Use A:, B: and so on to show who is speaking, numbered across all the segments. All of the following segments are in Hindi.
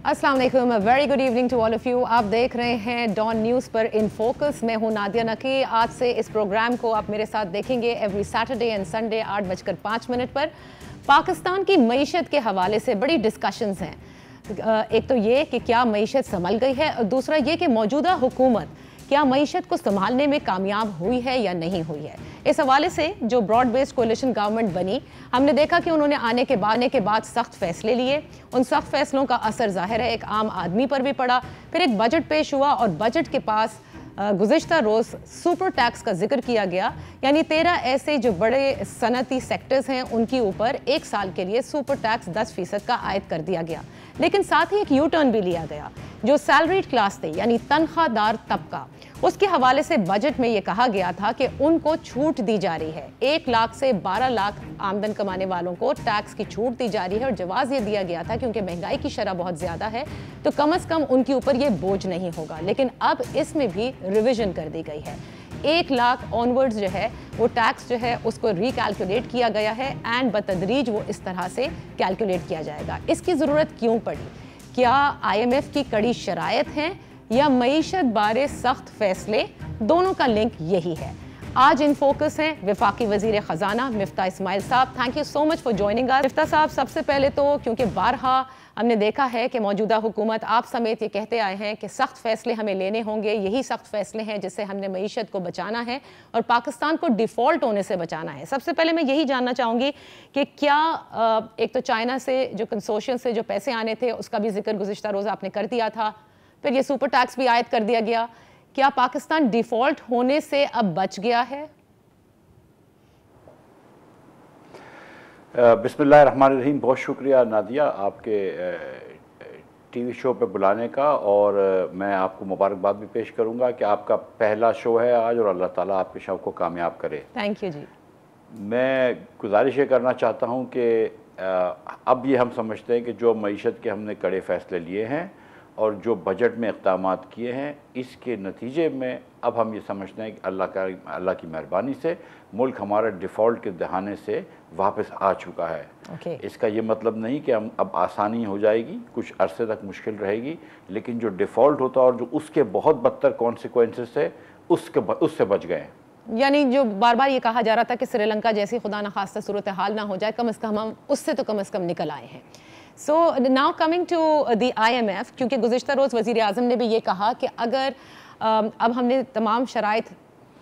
A: अस्सलाम वालेकुम, very good evening to all of you. आप देख रहे हैं डॉन न्यूज़ पर इन फोकस। मैं हूं नादिया नकी। आज से इस प्रोग्राम को आप मेरे साथ देखेंगे एवरी सैटरडे एंड संडे 8:05 पर। पाकिस्तान की मईशत के हवाले से बड़ी डिस्कशंस हैं। एक तो ये कि क्या मईशत संभल गई है, और दूसरा ये कि मौजूदा हुकूमत क्या मईशत को संभालने में कामयाब हुई है या नहीं हुई है। इस हवाले से जो ब्रॉड बेस्ड कोalition गवर्नमेंट बनी, हमने देखा कि उन्होंने आने के बाद सख्त फैसले लिए। उन सख्त फैसलों का असर जाहिर है एक आम आदमी पर भी पड़ा। फिर एक बजट पेश हुआ और बजट के पास गुज़िश्ता रोज़ सुपर टैक्स का जिक्र किया गया, यानी 13 ऐसे जो बड़े सनती सेक्टर्स हैं उनके ऊपर एक साल के लिए सुपर टैक्स 10% का आयद कर दिया गया। लेकिन साथ ही एक यू टर्न भी लिया गया। जो सैलरीड क्लास थे यानी तनख्वाहदार तबका, उसके हवाले से बजट में ये कहा गया था कि उनको छूट दी जा रही है। 1 लाख से 12 लाख आमदन कमाने वालों को टैक्स की छूट दी जा रही है। और जवाब ये दिया गया था क्योंकि महंगाई की शरह बहुत ज़्यादा है तो कम से कम उनके ऊपर ये बोझ नहीं होगा। लेकिन अब इसमें भी रिविजन कर दी गई है। 1 लाख ऑनवर्ड्स जो है वो टैक्स जो है उसको रिकैलकुलेट किया गया है एंड बतदरीज वो इस तरह से कैलकुलेट किया जाएगा। इसकी ज़रूरत क्यों पड़ी? क्या IMF की कड़ी शराइत हैं या मईशत बारे सख्त फैसले? दोनों का लिंक यही है। आज इन फोकस हैं वफाकी वजीर ख़जाना मिफ्ता इस्माइल साहब। Thank you so much for joining us. Miftah साहब, सबसे पहले तो क्योंकि बारहा हमने देखा है कि मौजूदा हुकूमत आप समेत ये कहते आए हैं कि सख्त फैसले हमें लेने होंगे, यही सख्त फैसले हैं जिससे हमने मईशत को बचाना है और पाकिस्तान को डिफ़ॉल्ट होने से बचाना है। सबसे पहले मैं यही जानना चाहूँगी कि क्या एक तो चाइना से जो कंसोर्शियम से जो पैसे आने थे उसका भी जिक्र गुज़िश्ता रोज़ आपने कर दिया था, फिर ये सुपर टैक्स भी आयद कर दिया गया। क्या पाकिस्तान डिफ़ॉल्ट होने से अब बच गया है?
B: बिस्मिल्लाहिर्रहमानिर्रहीम। बहुत शुक्रिया नादिया आपके टीवी शो पे बुलाने का, और मैं आपको मुबारकबाद भी पेश करूंगा कि आपका पहला शो है आज और अल्लाह ताला आपके शो को कामयाब करे।
A: थैंक यू जी।
B: मैं गुजारिश ये करना चाहता हूं कि अब ये हम समझते हैं कि जो मईशत के हमने कड़े फ़ैसले लिए हैं और जो बजट में इक़दाम किए हैं, इसके नतीजे में अब हम ये समझते हैं कि अल्लाह की मेहरबानी से मुल्क हमारा डिफ़ॉल्ट के दहाने से वापस आ चुका है। इसका ये मतलब नहीं कि हम अब आसानी हो जाएगी, कुछ अरसे तक मुश्किल रहेगी, लेकिन जो डिफ़ॉल्ट होता और जो उसके बहुत बदतर कॉन्सिक्वेंसेस है उससे बच गए हैं।
A: यानी जो बार बार ये कहा जा रहा था कि श्रीलंका जैसी खुदा न खास्ता सूरत हाल ना हो जाए, कम से कम हम उससे तो कम से कम निकल आए हैं। So now coming to the IMF, क्योंकि गुज़िश्ता रोज़ वज़ीर आज़म ने भी ये कहा कि अगर अब हमने तमाम शराइत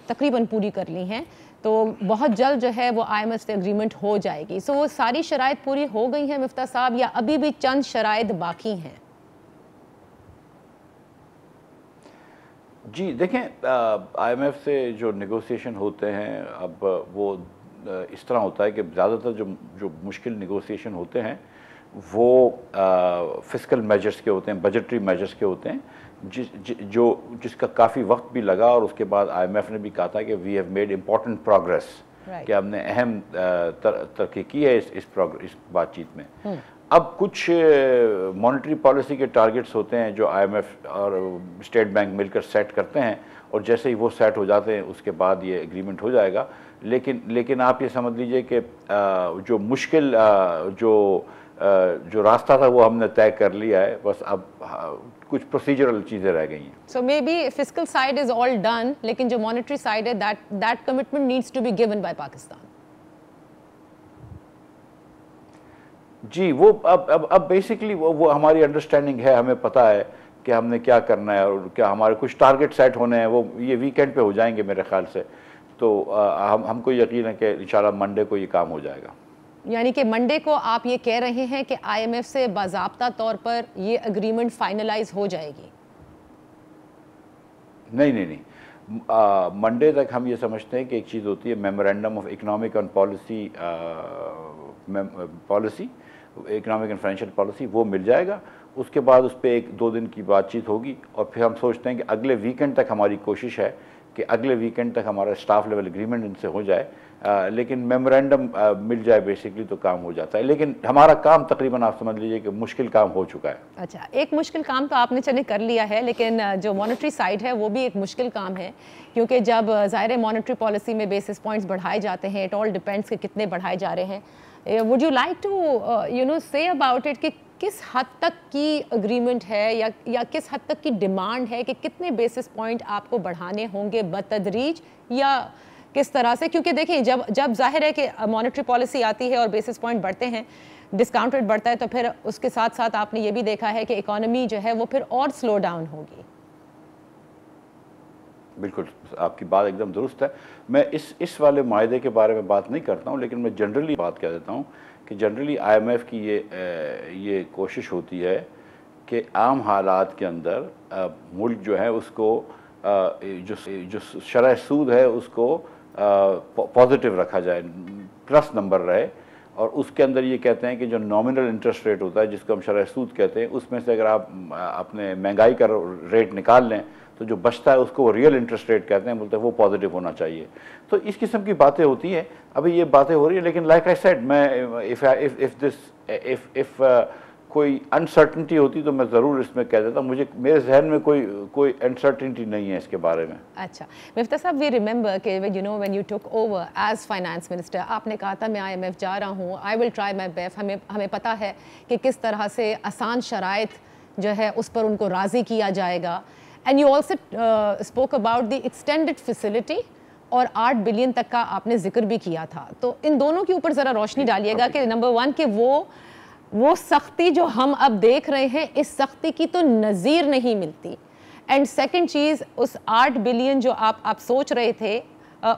A: तकरीबन पूरी कर ली हैं तो बहुत जल्द जो है वो IMF से एग्रीमेंट हो जाएगी। सो वो सारी शराइत पूरी हो गई हैं मिफ्ता साहब, या अभी भी चंद शराइत बाकी हैं?
B: जी देखें, IMF से जो नेगोशिएशन होते हैं अब वो इस तरह होता है कि ज़्यादातर जो मुश्किल नेगोशिएशन होते हैं वो फिस्कल मेजर्स के होते हैं, बजटरी मेजर्स के होते हैं, जिसका काफ़ी वक्त भी लगा। और उसके बाद IMF ने भी कहा था कि we have made important progress, कि हमने अहम तरक्की की है इस बातचीत में। अब कुछ मॉनेटरी पॉलिसी के टारगेट्स होते हैं जो IMF और स्टेट बैंक मिलकर सेट करते हैं, और जैसे ही वो सेट हो जाते हैं उसके बाद ये एग्रीमेंट हो जाएगा। लेकिन आप ये समझ लीजिए कि जो मुश्किल जो रास्ता था वो हमने तय कर लिया है, बस अब कुछ प्रोसीजरल चीज़ें रह गई हैं।
A: So maybe fiscal side is all done, लेकिन जो मॉनेटरी साइड है that commitment needs to be given by Pakistan.
B: जी, वो अब बेसिकली वो हमारी अंडरस्टैंडिंग है, हमें पता है कि हमने क्या करना है और क्या हमारे कुछ टारगेट सेट होने हैं, वो ये वीकेंड पे हो जाएंगे मेरे ख्याल से। तो हमको यकीन है कि इंशाल्लाह मंडे को ये काम हो जाएगा।
A: यानी कि मंडे को आप ये कह रहे हैं कि IMF से बाज़ाब्ता तौर पर ये एग्रीमेंट फाइनलाइज हो जाएगी?
B: नहीं, मंडे तक हम ये समझते हैं कि एक चीज़ होती है memorandum of economic and policy, economic and financial policy, वो मिल जाएगा। उसके बाद उस पर 1-2 दिन की बातचीत होगी और फिर हम सोचते हैं कि अगले वीकेंड तक हमारी कोशिश है कि अगले वीकेंड तक हमारा स्टाफ लेवल एग्रीमेंट इनसे हो जाए। लेकिन मेमोरेंडम मिल जाए बेसिकली तो काम हो जाता है। लेकिन हमारा काम तकरीबन आप समझ लीजिए कि मुश्किल काम हो चुका है।
A: अच्छा, एक मुश्किल काम तो आपने चले कर लिया है, लेकिन जो मॉनेटरी साइड है वो भी एक मुश्किल काम है, क्योंकि जब ज़ाहिर मॉनेटरी पॉलिसी में बेसिस पॉइंट्स बढ़ाए जाते हैं, इट ऑल डिपेंड्स कि कितने बढ़ाए जा रहे हैं। Would you like to say about it कि किस हद तक की अग्रीमेंट है या किस हद तक की डिमांड है कि कितने बेसिस पॉइंट आपको बढ़ाने होंगे बतदरीज, या किस तरह से? क्योंकि देखिए जब जाहिर है कि मॉनेटरी पॉलिसी आती है और बेसिस पॉइंट बढ़ते हैं, डिस्काउंट रेट बढ़ता है, तो फिर उसके साथ साथ आपने ये भी देखा है कि इकोनॉमी जो है वो फिर और स्लो डाउन होगी।
B: बिल्कुल, आपकी बात एकदम दुरुस्त है। मैं इस वाले मायदे के बारे में बात नहीं करता हूँ, लेकिन मैं जनरली बात कह देता हूँ कि जनरली IMF की ये कोशिश होती है कि आम हालात के अंदर मुल्क जो है उसको जो शरह सूद है उसको पॉजिटिव रखा जाए, प्लस नंबर रहे, और उसके अंदर ये कहते हैं कि जो नॉमिनल इंटरेस्ट रेट होता है जिसको हम शरह सूद कहते हैं, उसमें से अगर आप अपने महंगाई का रेट निकाल लें तो जो बचता है उसको रियल इंटरेस्ट रेट कहते हैं, बोलते हैं वो पॉजिटिव होना चाहिए। तो इस किस्म की बातें होती हैं, अभी ये बातें हो रही है, लेकिन लाइक आई सेड, मैं इफ़ कोई अनसर्टनिटी होती तो मैं ज़रूर इसमें कह देता। मेरे जहन में कोई अनसर्टनिटी नहीं है इसके बारे में।
A: अच्छा मिफ्ता साहब, वी रिमेंबर कि when you took over as finance minister, आपने कहा था मैं IMF जा रहा हूँ, I will try my best. हमें पता है कि किस तरह से आसान शराइत जो है उस पर उनको राज़ी किया जाएगा। And you also spoke about the extended facility, और 8 बिलियन तक का आपने जिक्र भी किया था। तो इन दोनों के ऊपर ज़रा रोशनी डालिएगा कि नंबर 1 कि वो सख्ती जो हम अब देख रहे हैं, इस सख्ती की तो नज़ीर नहीं मिलती। एंड सेकंड चीज़, उस 8 बिलियन जो आप सोच रहे थे,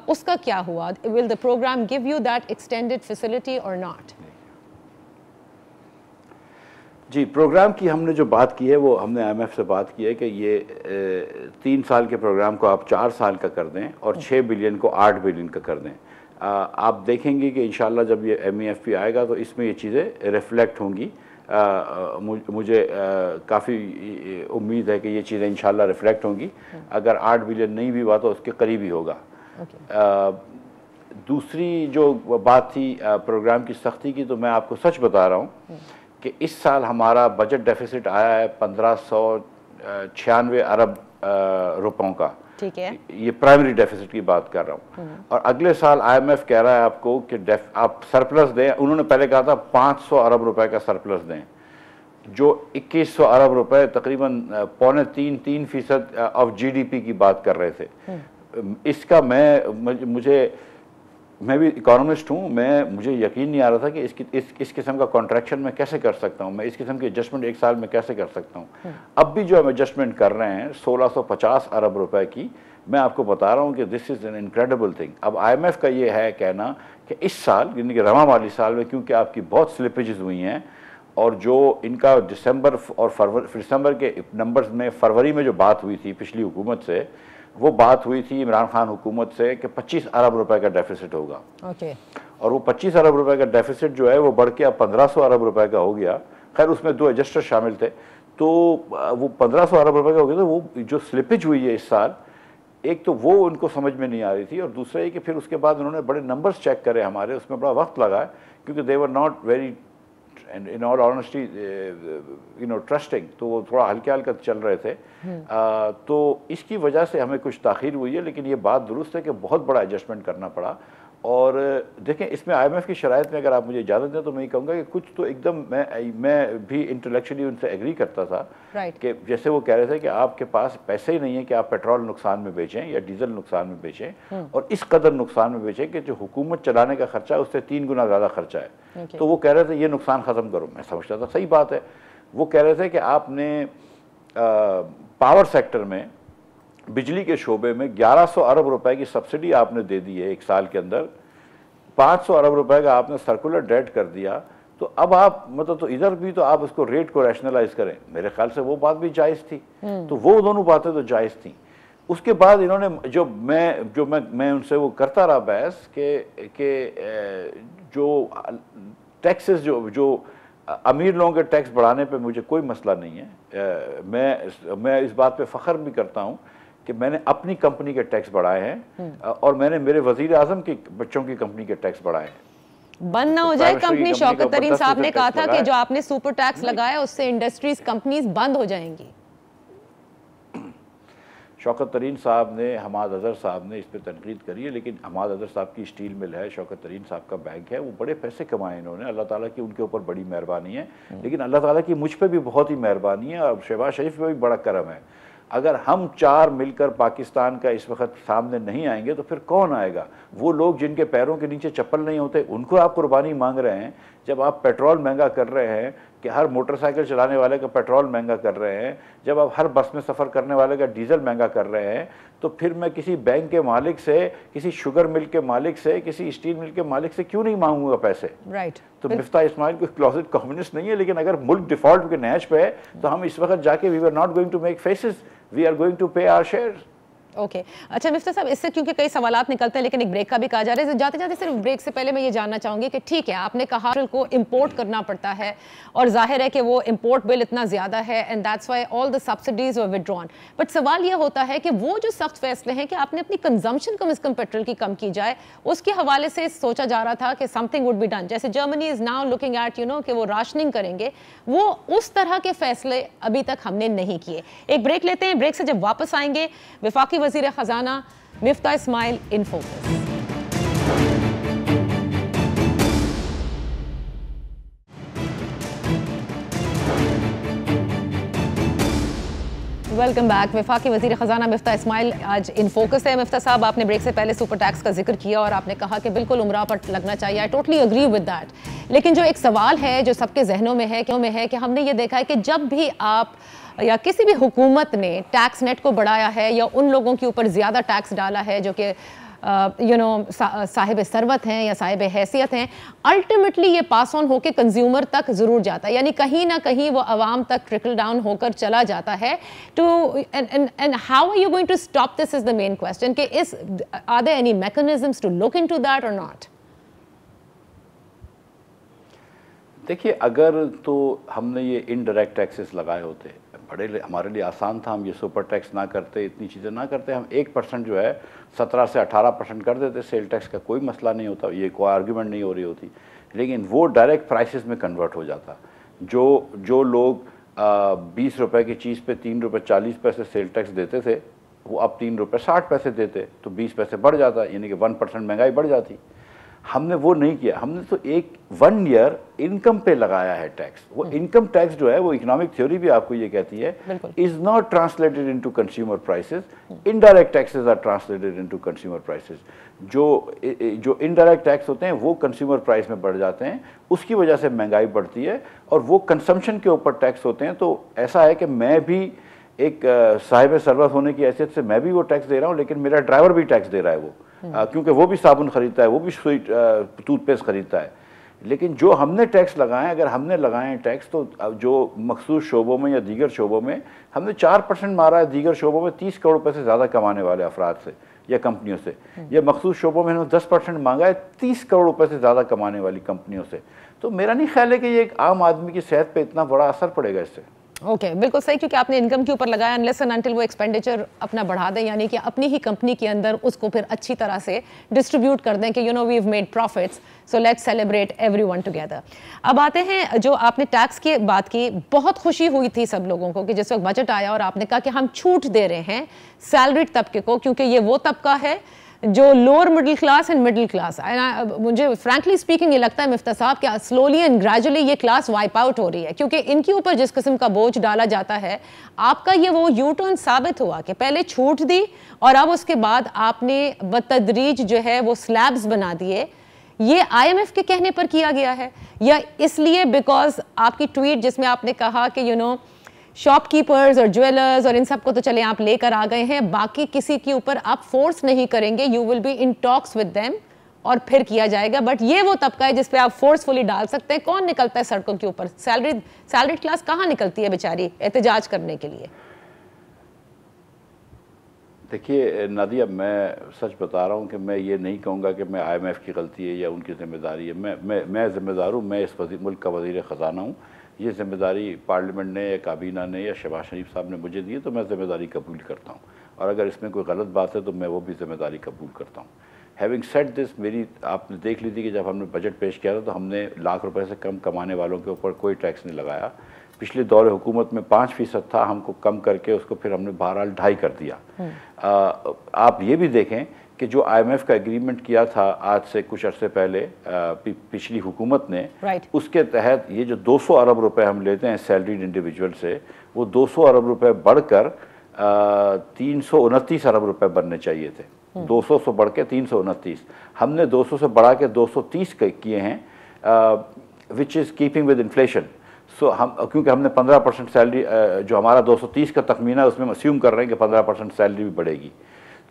A: उसका क्या हुआ? Will the program give you that extended facility or not?
B: जी, प्रोग्राम की हमने जो बात की है वो हमने IMF से बात की है कि ये 3 साल के प्रोग्राम को आप 4 साल का कर दें और 6 बिलियन को 8 बिलियन का कर दें। आप देखेंगे कि इंशाल्लाह जब ये MEFP आएगा तो इसमें ये चीज़ें रिफ्लेक्ट होंगी। मुझे काफ़ी उम्मीद है कि ये चीज़ें इंशाल्लाह रिफ्लेक्ट होंगी। अगर 8 बिलियन नहीं भी हुआ तो उसके करीब ही होगा। दूसरी जो बात थी प्रोग्राम की सख्ती की, तो मैं आपको सच बता रहा हूँ कि इस साल हमारा बजट डेफिसिट आया है 1596 अरब रुपयों का।
A: ठीक है,
B: ये प्राइमरी डेफिसिट की बात कर रहा हूँ। और अगले साल IMF कह रहा है आपको कि आप सरप्लस दें। उन्होंने पहले कहा था 500 अरब रुपए का सरप्लस दें, जो 2100 अरब रुपए, तकरीबन 3.3% ऑफ GDP की बात कर रहे थे। इसका मैं भी इकोनॉमिस्ट हूँ, मुझे यकीन नहीं आ रहा था कि इस किस्म का कॉन्ट्रैक्शन मैं कैसे कर सकता हूँ, मैं इस किस्म की एडजस्टमेंट एक साल में कैसे कर सकता हूँ। अब भी जो हम एडजस्टमेंट कर रहे हैं 1650 अरब रुपए की, मैं आपको बता रहा हूँ कि this is an incredible thing. अब IMF का ये है कहना कि इस साल, यानी कि रवा माली साल में, क्योंकि आपकी बहुत स्लिपेजेस हुई हैं और जो इनका दिसंबर के नंबर्स में, फरवरी में जो बात हुई थी पिछली हुकूमत से, वो बात हुई थी इमरान खान हुकूमत से कि 25 अरब रुपए का डेफिसिट होगा। और वो 25 अरब रुपए का डेफिसिट जो है वो बढ़ के अब 1500 अरब रुपए का हो गया। खैर उसमें 2 एडजस्टर शामिल थे, तो वो 1500 अरब रुपए का हो गया। तो वो जो स्लिपेज हुई है इस साल, एक तो वो उनको समझ में नहीं आ रही थी, और दूसरा ये कि फिर उसके बाद उन्होंने बड़े नंबर्स चेक करे हमारे, उसमें बड़ा वक्त लगा है, क्योंकि they were not very, in all honesty, trusting, तो वो थोड़ा हल्के चल रहे थे। तो इसकी वजह से हमें कुछ ताख़ीर हुई है, लेकिन ये बात दुरुस्त है कि बहुत बड़ा एडजस्टमेंट करना पड़ा। और देखें, इसमें IMF की शराइत में अगर आप मुझे इजाज़त दें तो मैं ये कहूँगा कि कुछ तो एकदम मैं भी इंटेलेक्चुअली उनसे एग्री करता था कि जैसे वो कह रहे थे कि आपके पास पैसे ही नहीं है कि आप पेट्रोल नुकसान में बेचें या डीजल नुकसान में बेचें, और इस कदर नुकसान में बेचें कि जो हुकूमत चलाने का खर्चा है उससे 3 गुना ज़्यादा खर्चा है। तो वो कह रहे थे ये नुकसान ख़त्म करो। मैं समझता था सही बात है। वो कह रहे थे कि आपने पावर सेक्टर में, बिजली के शोबे में 1100 अरब रुपए की सब्सिडी आपने दे दी है एक साल के अंदर, 500 अरब रुपए का आपने सर्कुलर डेट कर दिया। तो अब आप मतलब, तो इधर भी तो आप उसको रेट को रैशनलाइज करें। मेरे ख्याल से वो बात भी जायज़ थी। तो वो दोनों बातें तो जायज़ थी। उसके बाद इन्होंने जो मैं उनसे वो करता रहा बहस कि जो टैक्सेस जो अमीर लोगों के टैक्स बढ़ाने पे मुझे कोई मसला नहीं है। मैं इस बात पे फ़ख्र भी करता हूँ कि मैंने अपनी कंपनी के टैक्स बढ़ाए हैं, और मैंने मेरे वज़ीर आज़म की बच्चों की कंपनी के टैक्स बढ़ाए हैं।
A: बंद ना हो जाए कंपनी। शौकत तरीन साहब ने कहा था कि जो आपने सुपर टैक्स लगाया उससे इंडस्ट्रीज, कंपनीज बंद हो जाएंगी।
B: शौकत तरीन साहब ने, हमाद अज़हर साहब ने इस पर तनकीद करी है, लेकिन हमाद अज़हर साहब की स्टील मिल है, शौकत तरीन साहब का बैंक है, वो बड़े पैसे कमाए इन्होंने, अल्लाह ताला की उनके ऊपर बड़ी मेहरबानी है। लेकिन अल्लाह ताला की मुझ पर भी बहुत ही मेहरबानी है और शहबाज शरीफ पे भी बड़ा करम है। अगर हम चार मिलकर पाकिस्तान का इस वक्त सामने नहीं आएंगे तो फिर कौन आएगा? वो लोग जिनके पैरों के नीचे चप्पल नहीं होते, उनको आप कुर्बानी मांग रहे हैं। जब आप पेट्रोल महंगा कर रहे हैं कि हर मोटरसाइकिल चलाने वाले का पेट्रोल महंगा कर रहे हैं, जब आप हर बस में सफ़र करने वाले का डीजल महंगा कर रहे हैं, तो फिर मैं किसी बैंक के मालिक से, किसी शुगर मिल के मालिक से, किसी स्टील मिल के मालिक से क्यों नहीं मांगूंगा पैसे?
A: राइट।
B: तो मिफ्ता इस्माइल कोई क्लोजेट कम्युनिस्ट नहीं है, लेकिन अगर मुल्क डिफॉल्ट के नहज पे है तो हम इस वक्त जाके we are not going to make faces, we are going to pay our shares.
A: Okay अच्छा मिफ्ता साहब, इससे क्योंकि कई सवालात निकलते हैं लेकिन एक ब्रेक का भी कहा जा रहा है, जाते जाते सिर्फ ब्रेक से पहले मैं ये जानना चाहूँगी कि ठीक है आपने कहा को इंपोर्ट करना पड़ता है और जाहिर है कि वो इंपोर्ट बिल इतना ज़्यादा है and that's why all the subsidies were withdrawn, but सवाल ये होता है कि वो जो सख्त फैसले हैं कि आपने अपनी कंजम्पशन कम से कम पेट्रोल की कम की जाए, उसके हवाले से सोचा जा रहा था कि समथिंग वुड बी डन, जैसे Germany is now looking at कि वो राशनिंग करेंगे, वो उस तरह के फैसले अभी तक हमने नहीं किए। एक ब्रेक लेते हैं, ब्रेक से जब वापस आएंगे वफाकी वज़ीर ख़ज़ाना Miftah Ismail in focus. Welcome back. वफाकी वज़ीर ख़ज़ाना मिफ्ता इस्माइल आज इन फोकस है। मिफ्ता साहब, आपने ब्रेक से पहले सुपर टैक्स का जिक्र किया और आपने कहा कि बिल्कुल उम्रा पर लगना चाहिए, I totally agree with that, लेकिन जो एक सवाल है जो सबके जहनों में है कि हमने ये देखा है कि जब भी आप या किसी भी हुकूमत ने टैक्स नेट को बढ़ाया है या उन लोगों के ऊपर ज़्यादा टैक्स डाला है जो कि साहिब सरवत हैं या साहिब हैसियत हैं, अल्टीमेटली ये पास ऑन होकर कंज्यूमर तक ज़रूर जाता है, यानी कहीं ना कहीं वो आवाम तक ट्रिकल डाउन होकर चला जाता है। To and how are you going to stop this is the main question कि is are there any mechanisms to look into that और नॉट?
B: देखिए, अगर तो हमने ये इनडायरेक्ट टैक्सेस लगाए होते, बड़े हमारे लिए आसान था, हम ये सुपर टैक्स ना करते, इतनी चीज़ें ना करते, हम 1% जो है 17 से 18% कर देते, सेल टैक्स का कोई मसला नहीं होता, ये कोई आर्ग्यूमेंट नहीं हो रही होती। लेकिन वो डायरेक्ट प्राइसेस में कन्वर्ट हो जाता। जो लोग 20 रुपए की चीज़ पे 3 रुपये 40 पैसे सेल टैक्स देते थे, वो अब 3 रुपये 60 पैसे देते, तो 20 पैसे बढ़ जाता, यानी कि 1% महंगाई बढ़ जाती। हमने वो नहीं किया, हमने तो 1 ईयर इनकम पे लगाया है टैक्स। वो इनकम टैक्स जो है वो इकोनॉमिक थ्योरी भी आपको ये कहती है is not translated into consumer prices, indirect taxes are translated into consumer prices. जो इनडायरेक्ट टैक्स होते हैं वो कंज्यूमर प्राइस में बढ़ जाते हैं, उसकी वजह से महंगाई बढ़ती है, और वो कंजम्पशन के ऊपर टैक्स होते हैं। तो ऐसा है कि मैं भी एक साहिब सरवत होने की हैसियत से मैं भी वो टैक्स दे रहा हूँ, लेकिन मेरा ड्राइवर भी टैक्स दे रहा है वो, क्योंकि वो भी साबुन खरीदता है, वो भी टूथपेस्ट खरीदता है। लेकिन जो हमने टैक्स लगाए, अगर हमने लगाए हैं टैक्स, तो जो मखसूस शोबों में या दीगर शोबों में हमने 4% मारा है, दीगर शोबों में 30 करोड़ रुपये से ज़्यादा कमाने वाले अफराद से या कंपनियों से, या मखसूस शोबों में हमने 10% मांगा है 30 करोड़ रुपये से ज़्यादा कमाने वाली कंपनियों से। तो मेरा नहीं ख्याल है कि ये एक आम आदमी की सेहत पर इतना बड़ा असर पड़ेगा इससे।
A: ओके, बिल्कुल सही, क्योंकि आपने इनकम के ऊपर लगाया, अनलेस एंड अनटिल वो एक्सपेंडिचर अपना बढ़ा दें, यानी कि अपनी ही कंपनी के अंदर उसको फिर अच्छी तरह से डिस्ट्रीब्यूट कर दें कि we have made profits, so let's celebrate everyone together. अब आते हैं, जो आपने टैक्स की बात की, बहुत खुशी हुई थी सब लोगों को कि जिस वक्त बजट आया और आपने कहा कि हम छूट दे रहे हैं सैलरीड तबके को, क्योंकि ये वो तबका है जो lower middle class and middle class, मुझे फ्रैंकली स्पीकिंग ये लगता है मिफ्ता साहब कि स्लोली एंड ग्रेजुअली ये क्लास वाइप आउट हो रही है, क्योंकि इनके ऊपर जिस किस्म का बोझ डाला जाता है, आपका ये वो यू टर्न साबित हुआ कि पहले छूट दी और अब उसके बाद आपने बतदरीज जो है वो स्लैब्स बना दिए। ये IMF के कहने पर किया गया है या इसलिए बिकॉज आपकी ट्वीट जिसमें आपने कहा कि शॉपकीपर्स और ज्वेलर्स और इन सबको तो चले आप लेकर आ गए हैं, बाकी किसी के ऊपर आप फोर्स नहीं करेंगे, you will be in talks with them और फिर किया जाएगा, बट ये वो तबका है जिस पे आप फोर्सफुली डाल सकते हैं। कौन निकलता है सड़कों के ऊपर? सैलरीड क्लास कहाँ निकलती है बेचारी एहतजाज करने के लिए?
B: देखिए नादिया, मैं सच बता रहा हूँ कि मैं ये नहीं कहूँगा कि मैं IMF की गलती है या उनकी जिम्मेदारी है। मैं जिम्मेदार हूँ, मैं इस मुल्क का वज़ीर ख़ज़ाना हूँ। ये जिम्मेदारी पार्लियामेंट ने या काबीना ने या शहबाज शरीफ साहब ने मुझे दी है, तो मैं जिम्मेदारी कबूल करता हूँ, और अगर इसमें कोई गलत बात है तो मैं वो भी जिम्मेदारी कबूल करता हूँ। हैविंग सेड दिस, मेरी आपने देख ली थी कि जब हमने बजट पेश किया था तो हमने लाख रुपए से कम कमाने वालों के ऊपर कोई टैक्स नहीं लगाया। पिछले दौरे हुकूमत में 5% था, हमको कम करके उसको फिर हमने बहरहाल 2.5 कर दिया। आप ये भी देखें कि जो IMF का एग्रीमेंट किया था आज से कुछ अर्से पहले पिछली हुकूमत ने, उसके तहत ये जो 200 अरब रुपए हम लेते हैं सैलरीड इंडिविजुअल से, वो 200 अरब रुपए बढ़कर 329 अरब रुपए बनने चाहिए थे। 200 से बढ़ के 329, हमने 200 से बढ़ा के 230 किए हैं, which is keeping with inflation. So हम, क्योंकि हमने 15% सैलरी, जो हमारा 230 का तखमीना है उसमें अस्यूम कर रहे हैं कि 15% सैलरी भी बढ़ेगी।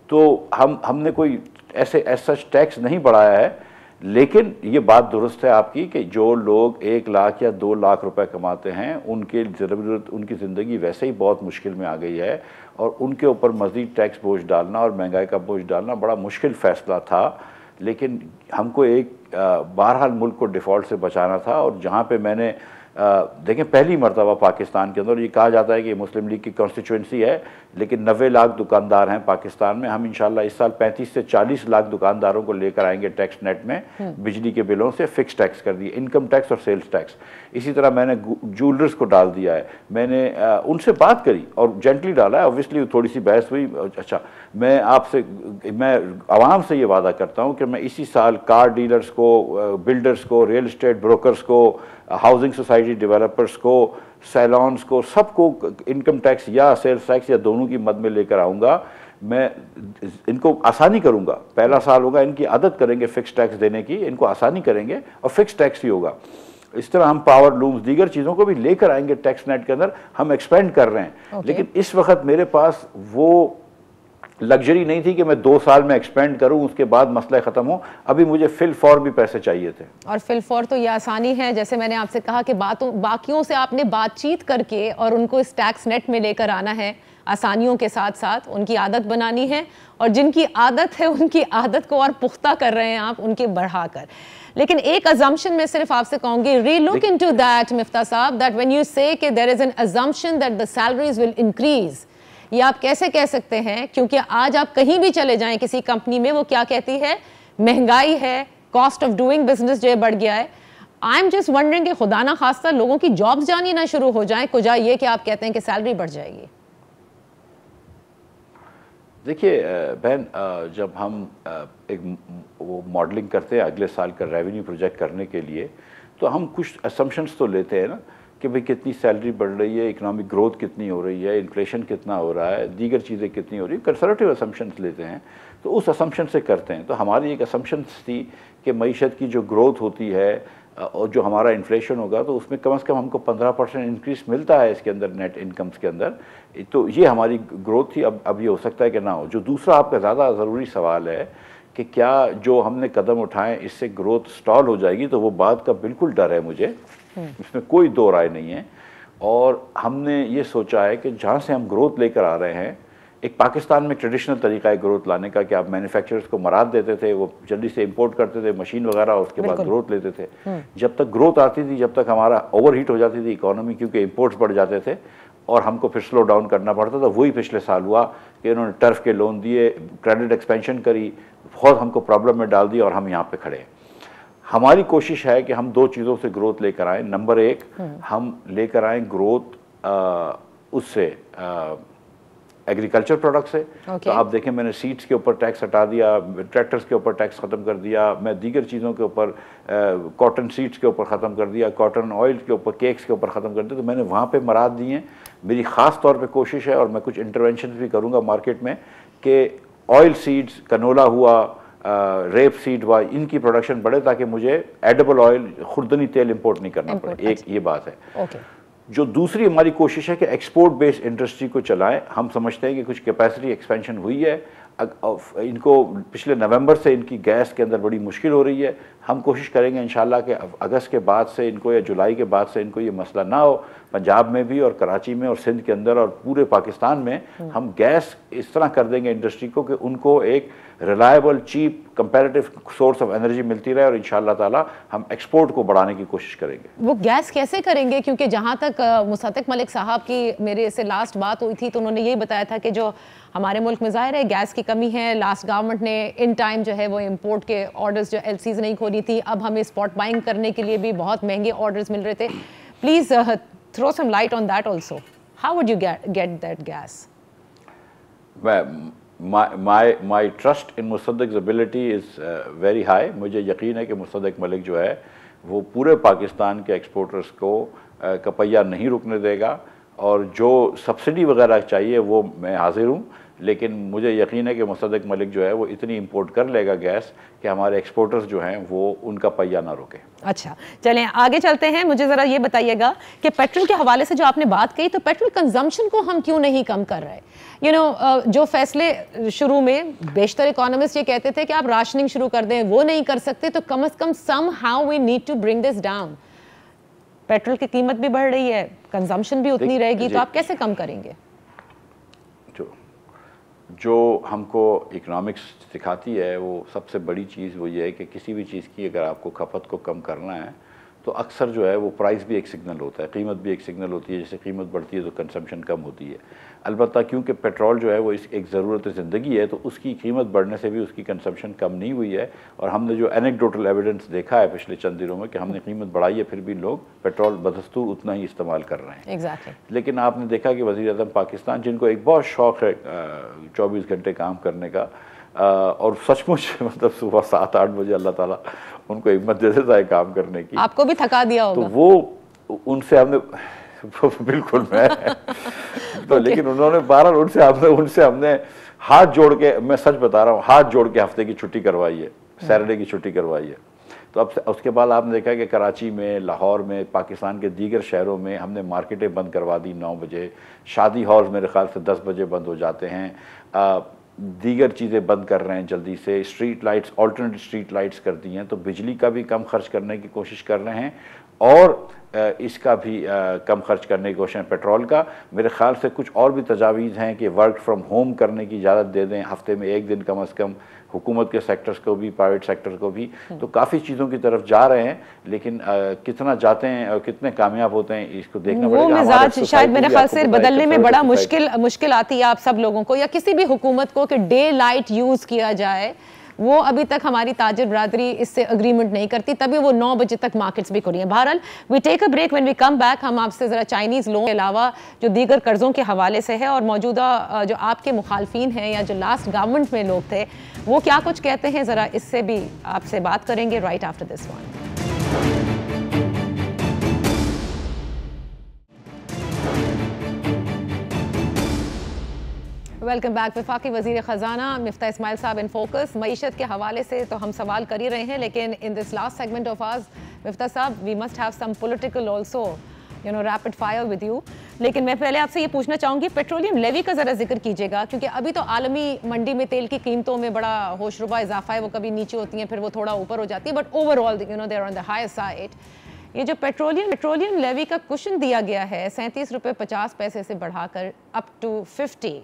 B: तो हमने कोई ऐसे सच टैक्स नहीं बढ़ाया है, लेकिन ये बात दुरुस्त है आपकी कि जो लोग 1 लाख या 2 लाख रुपए कमाते हैं उनके ज़रूरत, उनकी ज़िंदगी वैसे ही बहुत मुश्किल में आ गई है, और उनके ऊपर मज़ीद टैक्स बोझ डालना और महंगाई का बोझ डालना बड़ा मुश्किल फ़ैसला था। लेकिन हमको एक बहरहाल मुल्क को डिफ़ॉल्ट से बचाना था, और जहाँ पे मैंने देखें पहली मरतबा पाकिस्तान के अंदर, ये कहा जाता है कि मुस्लिम लीग की कॉन्स्टिट्यूंसी है, लेकिन 90 लाख दुकानदार हैं पाकिस्तान में। हम इंशाल्लाह इस साल 35 से 40 लाख दुकानदारों को लेकर आएंगे टैक्स नेट में। बिजली के बिलों से फिक्स टैक्स कर दिए, इनकम टैक्स और सेल्स टैक्स। इसी तरह मैंने ज्वेलर्स को डाल दिया है। मैंने उनसे बात करी और जेंटली डाला है, ऑब्वियसली थोड़ी सी बहस हुई। अच्छा, मैं आवाम से ये वादा करता हूँ कि मैं इसी साल कार डीलर्स को, बिल्डर्स को, रियल इस्टेट ब्रोकर्स को, हाउसिंग सोसाइटी डेवलपर्स को, सैलॉन्स को, सबको इनकम टैक्स या सेल्स टैक्स या दोनों की मद में लेकर आऊँगा। मैं इनको आसानी करूँगा, पहला साल होगा, इनकी आदत करेंगे फिक्स टैक्स देने की, इनको आसानी करेंगे और फिक्स टैक्स ही होगा। इस तरह हम पावर लूम्स, दीगर चीज़ों को भी लेकर आएंगे टैक्स नेट के अंदर। हम एक्सपेंड कर रहे हैं, लेकिन इस वक्त मेरे पास वो लग्जरी नहीं थी कि मैं 2 साल में एक्सपेंड करूं, उसके बाद मसला ख़त्म हो। अभी मुझे फिल फॉर भी पैसे चाहिए थे।
A: और फिल फॉर तो ये आसानी है, जैसे मैंने आपसे कहा कि बाकियों से आपने बातचीत करके और उनको इस टैक्स नेट में लेकर आना है, आसानियों के साथ साथ उनकी आदत बनानी है, और जिनकी आदत है उनकी आदत को और पुख्ता कर रहे हैं आप, उनके बढ़ाकर। लेकिन एक अजम्पशन मैं सिर्फ आपसे कहूंगी, रीलुक इनटू दैट मिफ्ता साहब, दैट व्हेन यू से कि there is an assumption that the salaries will increase, ये आप कैसे कह सकते हैं? क्योंकि आज आप कहीं भी चले जाएं किसी कंपनी में, वो क्या कहती है? महंगाई है, कॉस्ट ऑफ डूइंग बिजनेस जो है बढ़ गया है। आई एम जस्ट वंडरिंग कि खुदा ना खास्ता लोगों की जॉब्स जानी ना शुरू हो जाए, कुजा ये कि आप कहते हैं कि सैलरी बढ़ जाएगी।
B: देखिए बहन, जब हम एक वो मॉडलिंग करते हैं अगले साल का रेवेन्यू प्रोजेक्ट करने के लिए, तो हम कुछ असम्पशंस तो लेते हैं ना कि भाई कितनी सैलरी बढ़ रही है, इकोनॉमिक ग्रोथ कितनी हो रही है, इन्फ्लेशन कितना हो रहा है, दीगर चीज़ें कितनी हो रही है, कंजर्वेटिव असम्पशंस लेते हैं। तो उस असम्पशन से करते हैं। तो हमारी एक असम्पशंस थी कि मईशत की जो ग्रोथ होती है और जो हमारा इन्फ्लेशन होगा, तो उसमें कम से कम हमको 15% इंक्रीज मिलता है इसके अंदर, नेट इनकम्स के अंदर। तो ये हमारी ग्रोथ थी। अब ये हो सकता है कि ना हो। जो दूसरा आपका ज़्यादा ज़रूरी सवाल है कि क्या जो हमने कदम उठाएं इससे ग्रोथ स्टॉल हो जाएगी, तो वो बात का बिल्कुल डर है मुझे, इसमें कोई दो राय नहीं है। और हमने ये सोचा है कि जहाँ से हम ग्रोथ लेकर आ रहे हैं, एक पाकिस्तान में ट्रेडिशनल तरीका है ग्रोथ लाने का कि आप मैन्युफैक्चरर्स को मराद देते थे, वो जल्दी से इंपोर्ट करते थे मशीन वगैरह, उसके बाद ग्रोथ लेते थे। जब तक ग्रोथ आती थी, जब तक हमारा ओवरहीट हो जाती थी इकोनॉमी, क्योंकि इंपोर्ट्स बढ़ जाते थे और हमको फिर स्लो डाउन करना पड़ता था। वही पिछले साल हुआ कि उन्होंने टर्फ के लोन दिए, क्रेडिट एक्सपेंशन करी, बहुत हमको प्रॉब्लम में डाल दी और हम यहाँ पे खड़े हैं। हमारी कोशिश है कि हम 2 चीज़ों से ग्रोथ लेकर आएँ। नंबर 1, हम लेकर आएँ ग्रोथ उससे एग्रीकल्चर प्रोडक्ट से। तो आप देखें, मैंने सीड्स के ऊपर टैक्स हटा दिया, ट्रैक्टर्स के ऊपर टैक्स ख़त्म कर दिया, मैं दीगर चीज़ों के ऊपर कॉटन सीड्स के ऊपर ख़त्म कर दिया, कॉटन ऑयल के ऊपर, केक्स के ऊपर ख़त्म कर दिया। तो मैंने वहाँ पे मराद दिए हैं। मेरी ख़ास तौर पे कोशिश है, और मैं कुछ इंटरवेंशन भी करूँगा मार्केट में, कि ऑयल सीड्स, कनोला हुआ, रेप सीड हुआ, इनकी प्रोडक्शन बढ़े ताकि मुझे एडिबल ऑयल, खुर्दनी तेल इंपोर्ट नहीं करना पड़े। एक ये बात है। जो दूसरी हमारी कोशिश है कि एक्सपोर्ट बेस्ड इंडस्ट्री को चलाएं। हम समझते हैं कि कुछ कैपेसिटी एक्सपेंशन हुई है, इनको पिछले नवंबर से इनकी गैस के अंदर बड़ी मुश्किल हो रही है। हम कोशिश करेंगे इंशाल्लाह कि अगस्त के बाद से इनको, या जुलाई के बाद से इनको ये मसला ना हो। पंजाब में भी और कराची में और सिंध के अंदर और पूरे पाकिस्तान में हम गैस इस तरह कर देंगे इंडस्ट्री को कि उनको एक reliable, cheap, comparative source of energy मिलती रहे, और इंशाल्लाह ताला हम एक्सपोर्ट को बढ़ाने की कोशिश करेंगे।
A: वो गैस कैसे करेंगे? क्योंकि जहाँ तक मुसद्दिक मलिक साहब की मेरे से लास्ट बात हुई थी, तो उन्होंने यही बताया था कि जो हमारे मुल्क में ज़ाहिर है गैस की कमी है, लास्ट गवर्नमेंट ने इन टाइम जो है वो इंपोर्ट के ऑर्डर्स, जो एलसीज नहीं खोली थी, अब हमें स्पॉट बाइंग करने के लिए भी बहुत महंगे ऑर्डर्स मिल रहे थे। Please throw some light on that also. How would you get that gas?
B: My trust in Mossaddeq's ability is very high. मुझे यकीन है कि मुसद्दक मलिक जो है वो पूरे पाकिस्तान के एक्सपोर्टर्स को का पहिया नहीं रुकने देगा, और जो सब्सिडी वगैरह चाहिए वो मैं हाजिर हूँ, लेकिन मुझे यकीन है कि मुसद्दक मलिक जो है वो इतनी इंपोर्ट कर लेगा गैस कि हमारे एक्सपोर्टर्स जो हैं वो उनका पहिया ना रोके।
A: अच्छा, चलें आगे चलते हैं। मुझे ज़रा ये बताइएगा कि पेट्रोल के हवाले से जो आपने बात कही, तो पेट्रोल कंजम्पशन को हम क्यों नहीं कम कर रहे? जो फैसले शुरू में बेशतर इकोनॉमिस्ट ये कहते थे कि आप राशनिंग शुरू कर दें, वो नहीं कर सकते, तो कम से कम somehow we need to bring this down. Petrol की कीमत भी बढ़ रही है, कंजम्पशन भी उतनी रहेगी, तो आप कैसे कम करेंगे?
B: जो हमको इकोनॉमिक्स सिखाती है वो सबसे बड़ी चीज़ वो ये है कि किसी भी चीज़ की अगर आपको खपत को कम करना है तो अक्सर जो है वो प्राइस भी एक सिग्नल होता है, कीमत भी एक सिग्नल होती है। जैसे कीमत बढ़ती है तो कंजम्पशन कम होती है। अलबत्ता क्योंकि पेट्रोल जो है वो एक ज़रूरत ज़िंदगी है, तो उसकी कीमत बढ़ने से भी उसकी कंजम्पशन कम नहीं हुई है। और हमने जो एनेक्डोटल एविडेंस देखा है पिछले चंद दिनों में कि हमने कीमत बढ़ाई है, फिर भी लोग पेट्रोल बदस्तूर उतना ही इस्तेमाल कर रहे हैं।
A: Exactly.
B: लेकिन आपने देखा कि वज़ीर-ए-आज़म पाकिस्तान, जिनको एक बहुत शौक़ है 24 घंटे काम करने का, और सचमुच मतलब सुबह 7-8 बजे अल्लाह ताला उनको हिम्मत दे देता है काम करने की।
A: आपको भी थका दिया होगा।
B: तो वो उनसे हमने बिल्कुल मैं तो लेकिन उन्होंने बहरहाल उनसे हमने हाथ जोड़ के, मैं सच बता रहा हूँ, हाथ जोड़ के हफ्ते की छुट्टी करवाई है, सैटरडे की छुट्टी करवाई है। तो अब उसके बाद आपने देखा कि कराची में, लाहौर में, पाकिस्तान के दीगर शहरों में हमने मार्केटें बंद करवा दी 9 बजे, शादी हॉल मेरे ख्याल से 10 बजे बंद हो जाते हैं, दीगर चीज़ें बंद कर रहे हैं जल्दी से, street lights, alternate street lights कर दी हैं, तो बिजली का भी कम खर्च करने की कोशिश कर रहे हैं, और इसका भी कम खर्च करने की कोशिश है पेट्रोल का। मेरे ख्याल से कुछ और भी तजावीज़ हैं कि वर्क फ्रॉम होम करने की इजाज़त दे दें, हफ्ते में 1 दिन कम अज़ कम, हुकूमत के सेक्टर्स को भी, प्राइवेट सेक्टर को भी। तो काफ़ी चीज़ों की तरफ जा रहे हैं, लेकिन कितना जाते हैं और कितने कामयाब होते हैं इसको देखना पड़ेगा।
A: वो मिजाज शायद मेरे ख्याल से बदलने में बड़ा मुश्किल आती है आप सब लोगों को, या किसी भी हुकूमत को, कि डे लाइट यूज़ किया जाए। वो अभी तक हमारी ताजिर बरादरी इससे अग्रीमेंट नहीं करती, तभी वो 9 बजे तक मार्केट्स भी खुली हैं। बहरहाल we take a break, when we come back हम आपसे ज़रा चाइनीज़ लोन के अलावा जो दीगर कर्ज़ों के हवाले से है, और मौजूदा जो आपके मुखालफीन हैं या जो लास्ट गवर्नमेंट में लोग थे वो क्या कुछ कहते हैं, ज़रा इससे भी आपसे बात करेंगे right after this one. Welcome back. वफाकी वज़ीर ख़जाना मिफ्ता इस्माइल साहब इन फोकस। मईशत के हवाले से तो हम सवाल कर ही रहे हैं, लेकिन in this last segment of ours Miftah साहब, we must have some political also, rapid fire with you. लेकिन मैं पहले आपसे ये पूछना चाहूँगी, पेट्रोलियम लेवी का ज़रा जिक्र कीजिएगा, क्योंकि अभी तो आलमी मंडी में तेल की कीमतों में बड़ा होशरुबा इजाफा है। वो कभी नीचे होती हैं, फिर वो थोड़ा ऊपर हो जाती है, but overall they are on the higher side. ये जो पेट्रोलियम लेवी का कुशन दिया गया है 37 रुपये 50 पैसे से बढ़ाकर अप टू 50,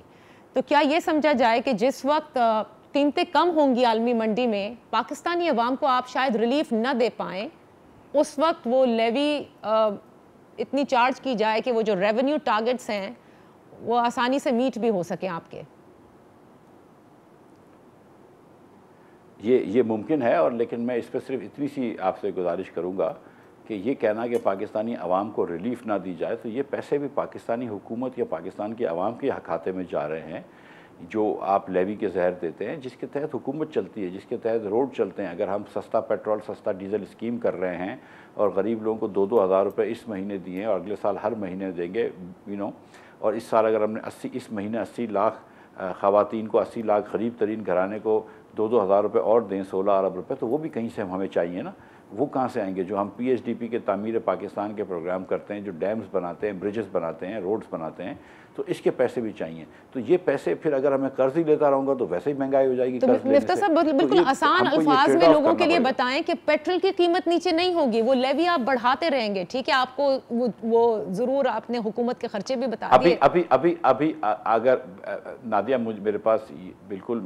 A: तो क्या ये समझा जाए कि जिस वक्त कीमतें कम होंगी आलमी मंडी में, पाकिस्तानी अवाम को आप शायद रिलीफ न दे पाएँ, उस वक्त वो लेवी इतनी चार्ज की जाए कि वो जो रेवेन्यू टारगेट्स हैं वो आसानी से मीट भी हो सके आपके?
B: ये मुमकिन है, और लेकिन मैं इस पर सिर्फ इतनी सी आपसे गुजारिश करूँगा कि ये कहना कि पाकिस्तानी अवाम को रिलीफ ना दी जाए, तो ये पैसे भी पाकिस्तानी हुकूमत या पाकिस्तान के अवाम के खाते में जा रहे हैं, जो आप लेवी के जहर देते हैं, जिसके तहत हुकूमत चलती है, जिसके तहत रोड चलते हैं। अगर हम सस्ता पेट्रोल, सस्ता डीजल स्कीम कर रहे हैं और गरीब लोगों को 2-2 हज़ार रुपये इस महीने दिए और अगले साल हर महीने देंगे, और इस साल अगर हमने इस महीने 80 लाख ख़वातीन को, 80 लाख गरीब तरीन घराने को 2-2 हज़ार रुपये और दें, 16 अरब रुपये, तो वो भी कहीं से हमें चाहिए ना। वो कहाँ से आएंगे? जो हम PSDP के तामीर पाकिस्तान के प्रोग्राम करते हैं, जो डैम्स बनाते हैं, ब्रिजेस बनाते हैं, रोड्स बनाते हैं, तो इसके पैसे भी चाहिए। तो ये पैसे फिर अगर हमें कर्ज ही लेता रहूँगा तो वैसे ही महंगाई हो जाएगी।
A: तो मिफ्ता साहब बिल्कुल आसान अल्फाज में लोगों के लिए बताएं कि पेट्रोल की कीमत नीचे नहीं होगी, वो लेवी आप बढ़ाते रहेंगे, ठीक है? आपको वो जरूर आपने हुकूमत के खर्चे भी बता दिए।
B: अभी अगर नादिया, मेरे पास बिल्कुल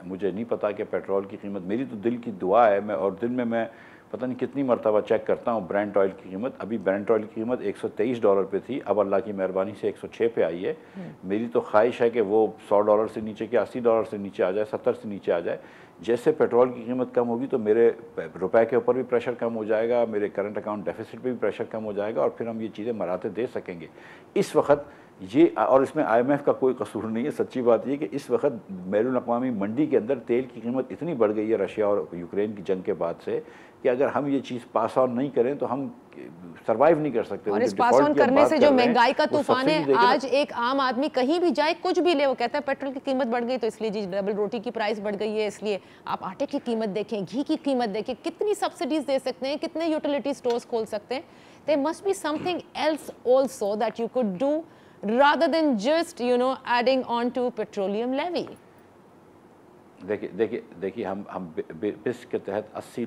B: मुझे नहीं पता कि पेट्रोल की कीमत, मेरी तो दिल की दुआ है, मैं और दिन में मैं पता नहीं कितनी मरतबा चेक करता हूँ ब्रेंट ऑयल की कीमत। अभी ब्रेंट ऑयल की कीमत $123 पे थी, अब अल्लाह की मेहरबानी से 106 पे आई है। मेरी तो ख्वाहिश है कि वो $100 से नीचे के $80 से नीचे आ जाए, 70 से नीचे आ जाए। जैसे पेट्रोल की कीमत कम होगी तो मेरे रुपए के ऊपर भी प्रेशर कम हो जाएगा, मेरे करंट अकाउंट डेफिसिट पे भी प्रेशर कम हो जाएगा और फिर हम ये चीज़ें मराते दे सकेंगे। इस वक्त ये, और इसमें IMF का कोई कसूर नहीं है, सच्ची बात ये कि इस वक्त बैनुल अक़वामी मंडी के अंदर तेल की कीमत इतनी बढ़ गई है रशिया और यूक्रेन की जंग के बाद से कि अगर हम ये चीज़ पास ऑन नहीं करें तो हम सरवाइव नहीं कर सकते।
A: और इस पास ऑन करने से जो महंगाई का तूफान है, आज एक आम आदमी कहीं भी जाए कुछ भी ले, वो कहता है पेट्रोल की कीमत बढ़ गई तो इसलिए जी डबल रोटी की प्राइस बढ़ गई है, इसलिए आप आटे की कीमत देखें, घी की कीमत देखें, कितनी सब्सिडीज दे सकते हैं, कितने यूटिलिटी स्टोर्स खोल सकते हैं। There must be something else also that you could do rather than just adding on to petroleum levy.
B: देखिए हम बिस के तहत 80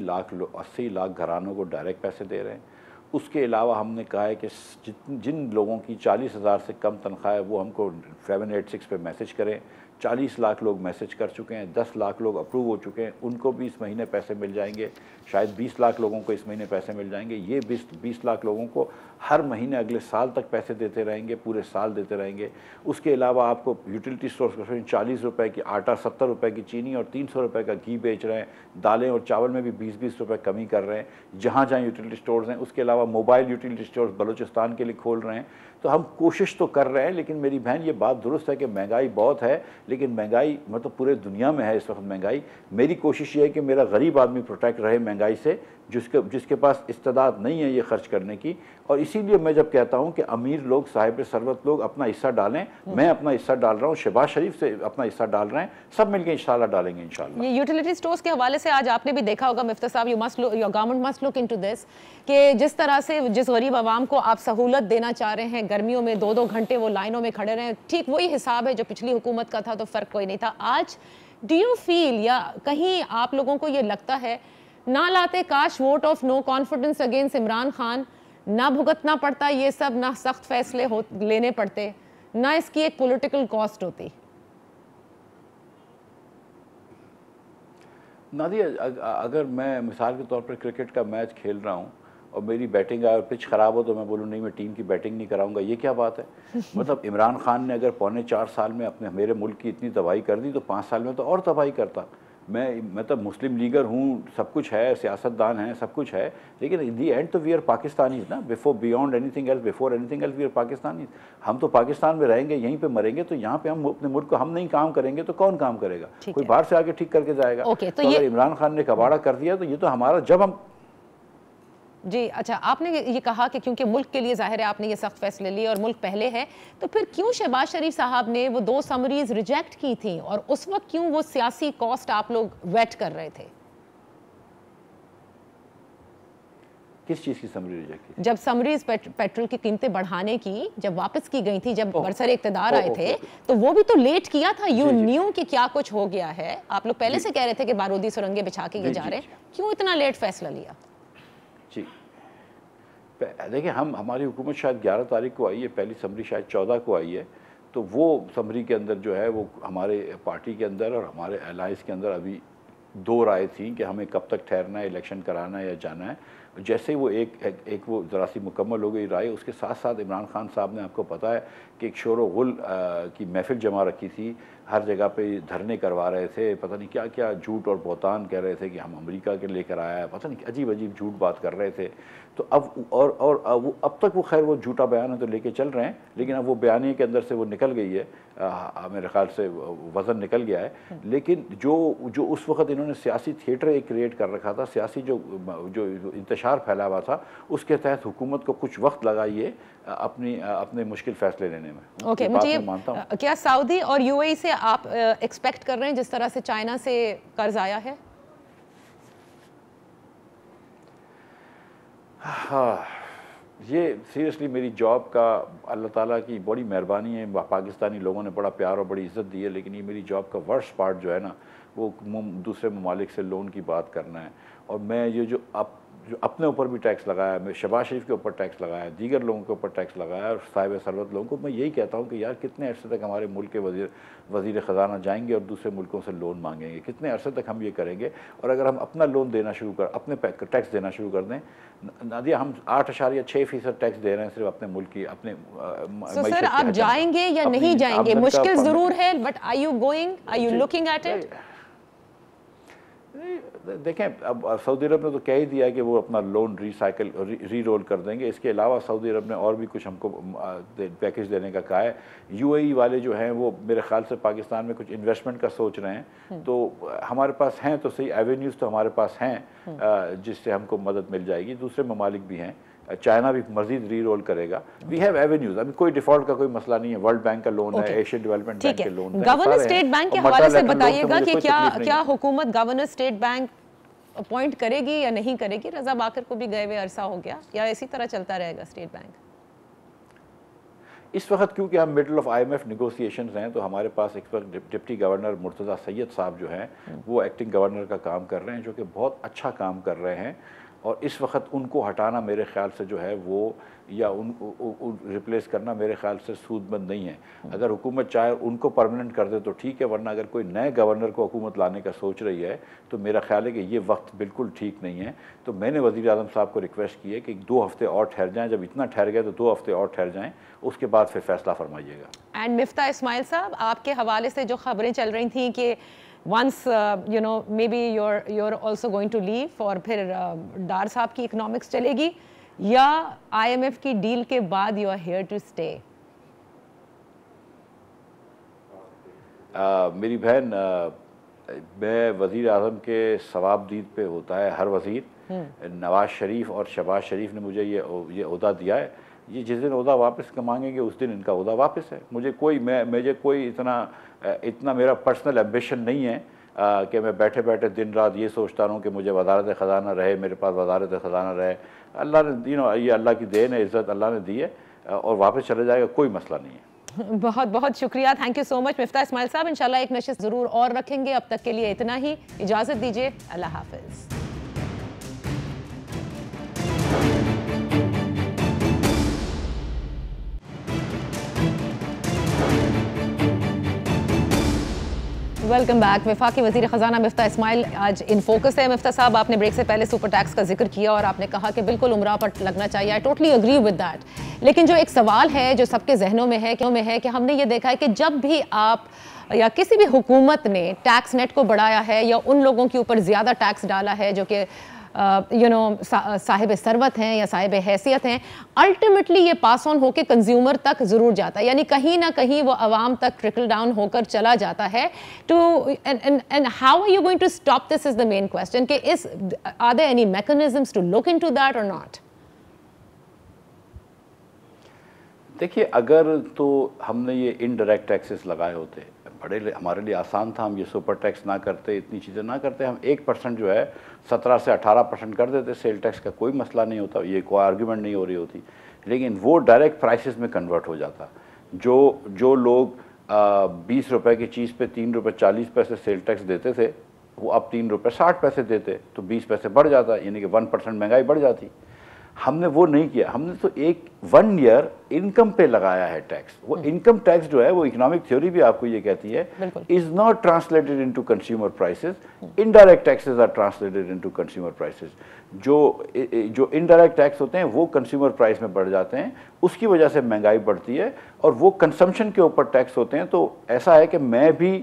B: लाख घरानों को डायरेक्ट पैसे दे रहे हैं। उसके अलावा हमने कहा है कि जिन लोगों की 40,000 से कम तनख्वाह है वो हमको 786 पे मैसेज करें। 40 लाख लोग मैसेज कर चुके हैं, 10 लाख लोग अप्रूव हो चुके हैं, उनको भी इस महीने पैसे मिल जाएंगे। शायद 20 लाख लोगों को इस महीने पैसे मिल जाएंगे। ये 20 लाख लोगों को हर महीने अगले साल तक पैसे देते रहेंगे, पूरे साल देते रहेंगे। उसके अलावा आपको यूटिलिटी स्टोर्स को 40 रुपये की आटा, 70 रुपये की चीनी और 300 रुपये का घी बेच रहे हैं। दालें और चावल में भी 20-20 रुपये कमी कर रहे हैं जहाँ जहाँ यूटिलिटी स्टोर्स हैं। उसके अलावा मोबाइल यूटिलिटी स्टोर्स बलूचिस्तान के लिए खोल रहे हैं। तो हम कोशिश तो कर रहे हैं, लेकिन मेरी बहन ये बात दुरुस्त है कि महंगाई बहुत है, लेकिन महंगाई मतलब पूरे दुनिया में है इस वक्त महंगाई। मेरी कोशिश ये है कि मेरा गरीब आदमी प्रोटेक्ट रहे महंगाई से, जिसके पास इस्तेदाद नहीं है ये खर्च करने की। और इसीलिए मैं जब कहता हूँ कि अमीर लोग, साहिब सरवत लोग अपना हिस्सा डालें, मैं अपना हिस्सा डाल रहा हूँ, शहबाज शरीफ से अपना हिस्सा डाल रहे हैं, सब मिलकर इंशाल्लाह डालेंगे इंशाल्लाह।
A: ये यूटिलिटी स्टोर्स के हवाले से आज आपने भी देखा होगा मिफ्ता साहब, your government must look into this कि जिस तरह से जिस गरीब आवाम को आप सहूलत देना चाह रहे हैं, गर्मियों में 2-2 घंटे वो लाइनों में खड़े रहे, ठीक वही हिसाब है जो पिछली हुकूमत का था, तो फ़र्क कोई नहीं था। आज डू यू फील या कहीं आप लोगों को ये लगता है ना लाते काश vote of no confidence against Imran Khan, ना भुगतना पड़ता ये सब, ना सख्त फैसले लेने पड़ते, ना इसकी एक पॉलिटिकल कॉस्ट होती?
B: नादिया, अगर मैं मिसाल के तौर पर क्रिकेट का मैच खेल रहा हूँ और मेरी बैटिंग आए और पिच ख़राब हो तो मैं बोलूँ नहीं मैं टीम की बैटिंग नहीं कराऊंगा, ये क्या बात है? मतलब इमरान खान ने अगर 4.25 साल में मेरे मुल्क की इतनी तबाही कर दी तो 5 साल में तो और तबाही करता। मैं मतलब मुस्लिम लीगर हूँ, सब कुछ है, सियासतदान हैं, सब कुछ है, लेकिन इन दी एंड तो वी आर पाकिस्तानीज़ ना, beyond anything else, before anything else we are Pakistanis. हम तो पाकिस्तान में रहेंगे, यहीं पे मरेंगे, तो यहाँ पे हम अपने मुल्क को हम नहीं काम करेंगे तो कौन काम करेगा? कोई बाहर से आके ठीक करके जाएगा। तो अगर इमरान खान ने कबाड़ा कर दिया तो ये तो हमारा, जब हम
A: जी अच्छा, आपने ये कहा कि क्योंकि मुल्क के लिए जाहिर है आपने ये सख्त फैसले लिए और मुल्क पहले है, तो फिर क्यों शहबाज शरीफ साहब ने वो 2 समरीज रिजेक्ट की थी और उस वक्त क्यों वो सियासी कॉस्ट आप लोग वेट कर रहे थे?
B: किस चीज़ की समरी रिजेक्ट की?
A: जब समरीज पेट्रोल की कीमतें बढ़ाने की जब वापस की गई थी, जब बरसरे इक़्तिदार आए थे, तो वो भी तो लेट किया था। यू न्यू कि क्या कुछ हो गया है, आप लोग पहले से कह रहे थे कि बारूदी सुरंगें बिछा के ये जा रहे हैं, क्यों इतना लेट फैसला लिया?
B: जी देखिए, हमारी हुकूमत शायद 11 तारीख को आई है, पहली समरी शायद 14 को आई है, तो वो समरी के अंदर जो है वो हमारे पार्टी के अंदर और हमारे अलायंस के अंदर अभी 2 राय थी कि हमें कब तक ठहरना है, इलेक्शन कराना है या जाना है। जैसे वो एक वो ज़रा सी मुकम्मल हो गई राय, उसके साथ साथ इमरान खान साहब ने, आपको पता है कि एक शोर गुल की महफिल जमा रखी थी, हर जगह पे धरने करवा रहे थे, पता नहीं क्या क्या झूठ और बहतान कह रहे थे कि हम अमेरिका के लेकर आया है, पता नहीं अजीब अजीब झूठ बात कर रहे थे। तो अब वो अब तक वो खैर वो झूठा बयान है तो लेके चल रहे हैं, लेकिन अब वो बयानी के अंदर से वो निकल गई है, मेरे ख्याल से वज़न निकल गया है। लेकिन जो उस वक़्त इन्होंने सियासी थिएटर एक क्रिएट कर रखा था, सियासी जो इंतशार फैला हुआ था, उसके तहत हुकूमत को कुछ वक्त लगा ये अपने मुश्किल फैसले लेने में।
A: ओके, मुझे क्या सऊदी और यूएई से आप एक्सपेक्ट कर रहे हैं जिस तरह से चाइना से कर्ज आया है?
B: हाँ, ये सीरियसली मेरी जॉब का अल्लाह ताला की बड़ी मेहरबानी है, पाकिस्तानी लोगों ने बड़ा प्यार और बड़ी इज़्ज़त दी है, लेकिन ये मेरी जॉब का वर्स्ट पार्ट जो है ना, वो दूसरे ममालिक से लोन की बात करना है। और मैं ये जो अब जो अपने ऊपर भी टैक्स लगाया, मैं शहबाज शरीफ के ऊपर टैक्स लगाया, दीगर लोगों के ऊपर टैक्स लगाया, और साहिब सरवत लोगों को मैं यही कहता हूँ कि यार कितने अरसे तक हमारे मुल्क के वज़ीर ख़जाना जाएंगे और दूसरे मुल्कों से लोन मांगेंगे, कितने अरसे तक हम ये करेंगे। और अगर हम अपना लोन देना शुरू कर, अपने टैक्स देना शुरू कर दें, नादिया हम 8.6% टैक्स दे रहे हैं सिर्फ अपने मुल्क की, अपने
A: सर आप जाएंगे या नहीं जाएंगे, मुश्किल ज़रूर है, but are you going, are you looking at it?
B: देखें, अब सऊदी अरब ने तो कह ही दिया है कि वो अपना लोन री रोल कर देंगे। इसके अलावा सऊदी अरब ने और भी कुछ हमको पैकेज देने का कहा है। यूएई वाले जो हैं वो मेरे ख्याल से पाकिस्तान में कुछ इन्वेस्टमेंट का सोच रहे हैं, तो हमारे पास हैं तो सही एवेन्यूज़ तो हमारे पास हैं जिससे हमको मदद मिल जाएगी। दूसरे ममालिक भी हैं, चाइना भी मजीद री रोल करेगा। वी हैव एवेन्यूज, अभी कोई डिफॉल्ट का कोई मसला नहीं है। वर्ल्ड बैंक का लोन है, एशियन डेवलपमेंट बैंक के लोन है।
A: गवर्नर स्टेट बैंक के हवाले से बताइएगा कि क्या हुकूमत गवर्नर स्टेट बैंक अपॉइंट करेगी या नहीं करेगी? रजा बाकर को भी गए हुए अरसा हो गया, या इसी तरह चलता रहेगा स्टेट बैंक?
B: इस वक्त क्योंकि हम मिडल ऑफ IMF निगोसिएशंस हैं, तो हमारे पास एक वक्त डिप्टी गवर्नर मुर्तज़ा सैयद साहब जो हैं वो एक्टिंग गवर्नर का काम कर रहे हैं, जो कि बहुत अच्छा काम कर रहे हैं। और इस वक्त उनको हटाना मेरे ख्याल से जो है वो, या रिप्लेस करना मेरे ख्याल से सूदमंद नहीं है। अगर हुकूमत चाहे उनको परमानेंट कर दे तो ठीक है, वरना अगर कोई नए गवर्नर को हुकूमत लाने का सोच रही है तो मेरा ख्याल है कि ये वक्त बिल्कुल ठीक नहीं है। तो मैंने वज़ीर आज़म साहब को रिक्वेस्ट की है कि 2 हफ्ते और ठहर जाएँ, जब इतना ठहर गया तो 2 हफ्ते और ठहर जाएँ, उसके बाद फिर फैसला फरमाइएगा।
A: एंड मिफ्ता इस्माइल साहब, आपके हवाले से जो खबरें चल रही थी कि once you know maybe you're also going to leave, और फिर डार साहब की इकोनॉमिक्स चलेगी, या IMF की डील के बाद you are here to stay?
B: मेरी बहन, मैं वज़ीर आज़म के सवाबदीद पे होता है हर वज़ीर। नवाज शरीफ और शहबाज शरीफ ने मुझे ये ओहदा दिया है। ये जिस दिन ओहदा वापस मांगेंगे उस दिन इनका ओहदा वापस है। मुझे कोई इतना मेरा पर्सनल एम्बिशन नहीं है कि मैं बैठे बैठे दिन रात ये सोचता रहूँ कि मुझे वज़ारत ख़ज़ाना रहे, मेरे पास वज़ारत ख़ज़ाना रहे। अल्लाह ने ये अल्लाह की देन है, इज़्ज़त अल्लाह ने दी है, और वापस चले जाएगा, कोई मसला नहीं है।
A: बहुत बहुत शुक्रिया, thank you so much Miftah Ismail साहब। इंशाल्लाह एक नशिस्त ज़रूर और रखेंगे। अब तक के लिए इतना ही, इजाज़त दीजिए, अल्लाह हाफ़िज़। Welcome back. वफाकी वज़ीर ख़ज़ाना मिफ्ता इस्माइल आज इन फोकस है। मिफ्ता साहब, आपने ब्रेक से पहले सुपर टैक्स का जिक्र किया और आपने कहा कि बिल्कुल उम्रा पर लगना चाहिए। I totally agree with that. लेकिन जो एक सवाल है जो सबके जहनों में है कि हमने ये देखा है कि जब भी आप या किसी भी हुकूमत ने टैक्स नेट को बढ़ाया है या उन लोगों के ऊपर ज़्यादा टैक्स डाला है जो कि साहिब सरवत हैं या साहिब हैसियत हैं, अल्टीमेटली ये पास ऑन होकर कंज्यूमर तक ज़रूर जाता है, यानी कहीं ना कहीं वो आवाम तक ट्रिकल डाउन होकर चला जाता है। To and how are you going to stop this is the main question कि are there any mechanisms to look into that और नॉट?
B: देखिए, अगर तो हमने ये इनडायरेक्ट टैक्सेस लगाए होते, हमारे लिए आसान था, हम ये सुपर टैक्स ना करते, इतनी चीज़ें ना करते, हम 1% जो है 17 से 18% कर देते, सेल टैक्स का कोई मसला नहीं होता, ये कोई आर्ग्यूमेंट नहीं हो रही होती। लेकिन वो डायरेक्ट प्राइसेस में कन्वर्ट हो जाता। जो लोग 20 रुपए की चीज़ पे 3 रुपये 40 पैसे सेल टैक्स देते थे, वो अब 3 रुपये 60 पैसे देते, तो 20 पैसे बढ़ जाता, यानी कि 1% महंगाई बढ़ जाती। हमने वो नहीं किया, हमने तो 1 ईयर इनकम पे लगाया है टैक्स। वो इनकम टैक्स जो है, वो इकोनॉमिक थ्योरी भी आपको ये कहती है, is not translated into consumer prices. Indirect taxes are translated into consumer prices. जो इनडायरेक्ट टैक्स होते हैं वो कंज्यूमर प्राइस में बढ़ जाते हैं, उसकी वजह से महंगाई बढ़ती है, और वो कंजम्पशन के ऊपर टैक्स होते हैं। तो ऐसा है कि मैं भी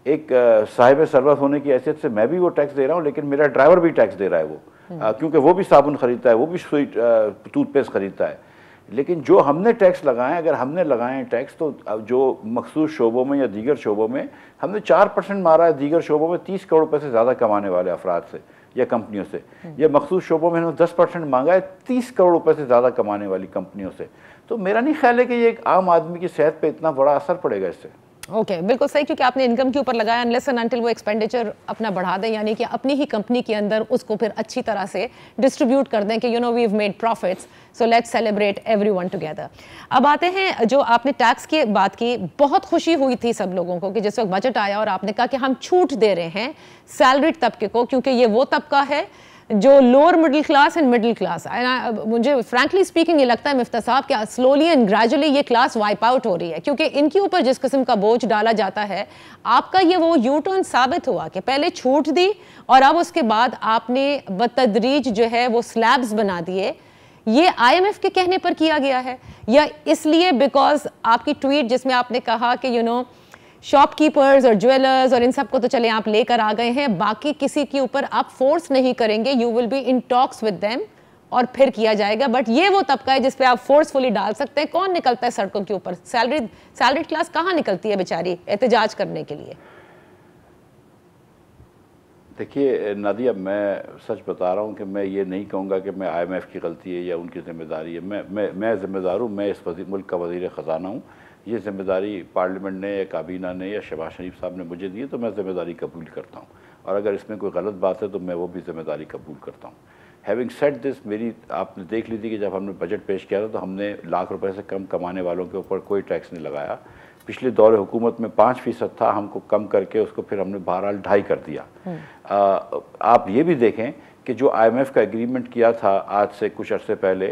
B: एक साहिब सरवत होने की हैसियत से मैं भी वो टैक्स दे रहा हूँ, लेकिन मेरा ड्राइवर भी टैक्स दे रहा है वो, क्योंकि वो भी साबुन खरीदता है, वो भी टूथपेस्ट खरीदता है। लेकिन जो हमने टैक्स लगाए, अगर हमने लगाए हैं टैक्स, तो जो मखसूस शोबों में या दीगर शोबों में हमने 4% मारा है, दीगर शोबों में 30 करोड़ रुपये से ज़्यादा कमाने वाले अफराद से या कंपनियों से, या मखसूस शोबों में हमने 10% मांगा है 30 करोड़ रुपये से ज़्यादा कमाने वाली कंपनियों से। तो मेरा नहीं ख्याल है कि ये एक आम आदमी की सेहत पर इतना बड़ा असर पड़ेगा इससे।
A: ओके, बिल्कुल सही, क्योंकि आपने इनकम के ऊपर लगाया, अनलेस एंड अनटिल वो एक्सपेंडिचर अपना बढ़ा दें, यानी कि अपनी ही कंपनी के अंदर उसको फिर अच्छी तरह से डिस्ट्रीब्यूट कर दें कि you know we have made profits, so let's celebrate everyone together. अब आते हैं, जो आपने टैक्स की बात की, बहुत खुशी हुई थी सब लोगों को कि जिस वक्त बजट आया और आपने कहा कि हम छूट दे रहे हैं सैलरीड तबके को, क्योंकि ये वो तबका है जो lower middle class and middle class, मुझे फ्रैंकली स्पीकिंग ये लगता है मिफ्ता साहब कि स्लोली एंड ग्रेजुअली ये क्लास वाइप आउट हो रही है, क्योंकि इनके ऊपर जिस किस्म का बोझ डाला जाता है, आपका ये वो यू टर्न साबित हुआ कि पहले छूट दी और अब उसके बाद आपने बतदरीज जो है वो स्लैब्स बना दिए। ये IMF के कहने पर किया गया है या इसलिए बिकॉज आपकी ट्वीट जिसमें आपने कहा कि यू नो शॉपकीपर्स और ज्वेलर्स और इन सबको तो चले आप लेकर आ गए हैं, बाकी किसी के ऊपर आप फोर्स नहीं करेंगे, you will be in talks with them और फिर किया जाएगा, बट ये वो तबका है जिस पे आप फोर्सफुली डाल सकते हैं। कौन निकलता है सड़कों के ऊपर? सैलरीड क्लास कहाँ निकलती है बेचारी एहतजाज करने के लिए?
B: देखिए नादिया, मैं सच बता रहा हूँ कि मैं ये नहीं कहूँगा कि मैं IMF की गलती है या उनकी जिम्मेदारी है। मैं ज़िम्मेदार हूँ, मैं इस मुल्क का वज़ीर ख़जाना हूँ। ये जिम्मेदारी पार्लियामेंट ने या काबीना ने या शहबाज शरीफ साहब ने मुझे दी है, तो मैं ज़िम्मेदारी कबूल करता हूँ, और अगर इसमें कोई गलत बात है तो मैं वो भी ज़िम्मेदारी कबूल करता हूँ। हैविंग सेड दिस, मेरी आपने देख ली थी कि जब हमने बजट पेश किया था तो हमने लाख रुपए से कम कमाने वालों के ऊपर कोई टैक्स नहीं लगाया। पिछले दौर हुकूमत में 5% था, हमको कम करके उसको फिर हमने बहरहाल 2.5 कर दिया। आप ये भी देखें कि जो IMF का एग्रीमेंट किया था आज से कुछ अरसे पहले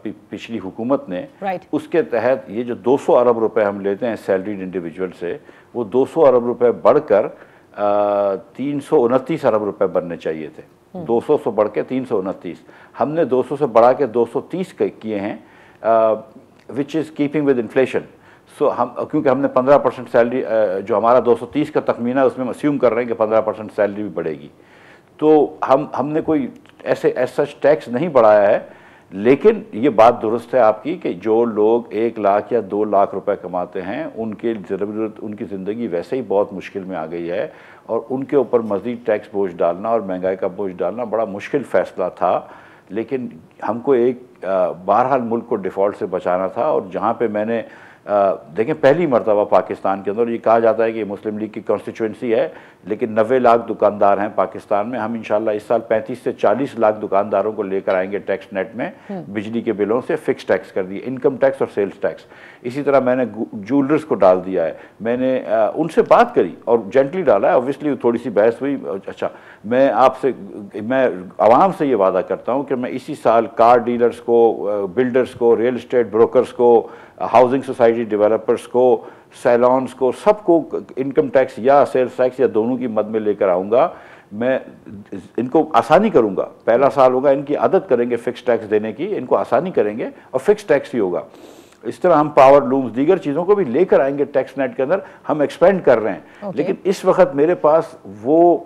B: पिछली हुकूमत ने, उसके तहत ये जो 200 अरब रुपए हम लेते हैं सैलरीड इंडिविजुअल से, वो 200 अरब रुपए बढ़कर 329 अरब रुपए बनने चाहिए थे। 200 से बढ़ के 329, हमने 200 से बढ़ा के 230 किए हैं, which is keeping with inflation. So हम, क्योंकि हमने 15% सैलरी, जो हमारा 230 का तखमीना है उसमें हम अस्यूम कर रहे हैं कि 15% सैलरी भी बढ़ेगी, तो हमने कोई ऐसे सच टैक्स नहीं बढ़ाया है। लेकिन ये बात दुरुस्त है आपकी कि जो लोग 1 लाख या 2 लाख रुपए कमाते हैं उनके ज़रूरत, उनकी ज़िंदगी वैसे ही बहुत मुश्किल में आ गई है, और उनके ऊपर मज़ीद टैक्स बोझ डालना और महंगाई का बोझ डालना बड़ा मुश्किल फ़ैसला था। लेकिन हमको एक बहरहाल मुल्क को डिफ़ॉल्ट से बचाना था, और जहाँ पे मैंने देखें पहली मरतबा पाकिस्तान के अंदर ये कहा जाता है कि मुस्लिम लीग की कॉन्स्टिट्यूंसी है, लेकिन 90 लाख दुकानदार हैं पाकिस्तान में। हम इंशाल्लाह इस साल 35 से 40 लाख दुकानदारों को लेकर आएंगे टैक्स नेट में, बिजली के बिलों से फिक्स टैक्स कर दिए, इनकम टैक्स और सेल्स टैक्स। इसी तरह मैंने ज्वेलर्स को डाल दिया है, मैंने उनसे बात करी और जेंटली डाला है। ऑब्वियसली थोड़ी सी बहस हुई। अच्छा, मैं आवाम से ये वादा करता हूँ कि मैं इसी साल कार डीलर्स को, बिल्डर्स को, रियल इस्टेट ब्रोकर्स को, हाउसिंग सोसाइटी डेवलपर्स को, सैलॉन्स को, सबको इनकम टैक्स या सेल्स टैक्स या दोनों की मद में लेकर आऊँगा। मैं इनको आसानी करूँगा, पहला साल होगा, इनकी आदत करेंगे फिक्स टैक्स देने की, इनको आसानी करेंगे और फिक्स टैक्स ही होगा। इस तरह हम पावर लूम्स, दीगर चीज़ों को भी लेकर आएंगे टैक्स नेट के अंदर। हम एक्सपेंड कर रहे हैं, लेकिन इस वक्त मेरे पास वो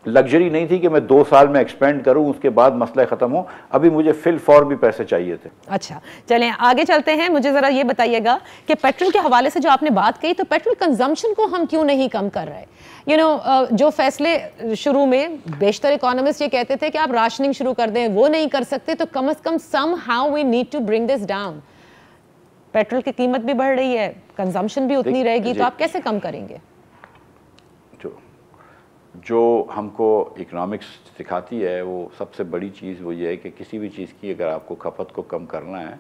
B: लग्जरी नहीं थी कि मैं 2 साल में एक्सपेंड करूं, उसके बाद मसला ख़त्म हो। अभी मुझे फिल फॉर भी पैसे चाहिए थे।
A: अच्छा, चलें आगे चलते हैं। मुझे ज़रा ये बताइएगा कि पेट्रोल के हवाले से जो आपने बात कही, तो पेट्रोल कंजम्पशन को हम क्यों नहीं कम कर रहे? यू नो, जो फैसले शुरू में बेशतर इकोनॉमिस्ट ये कहते थे कि आप राशनिंग शुरू कर दें, वो नहीं कर सकते, तो कम अज़ कम somehow we need to bring this down. Petrol की कीमत भी बढ़ रही है, कंजम्पशन भी उतनी रहेगी, तो आप कैसे कम करेंगे?
B: जो हमको इकोनॉमिक्स सिखाती है वो सबसे बड़ी चीज़ वो ये है कि किसी भी चीज़ की अगर आपको खपत को कम करना है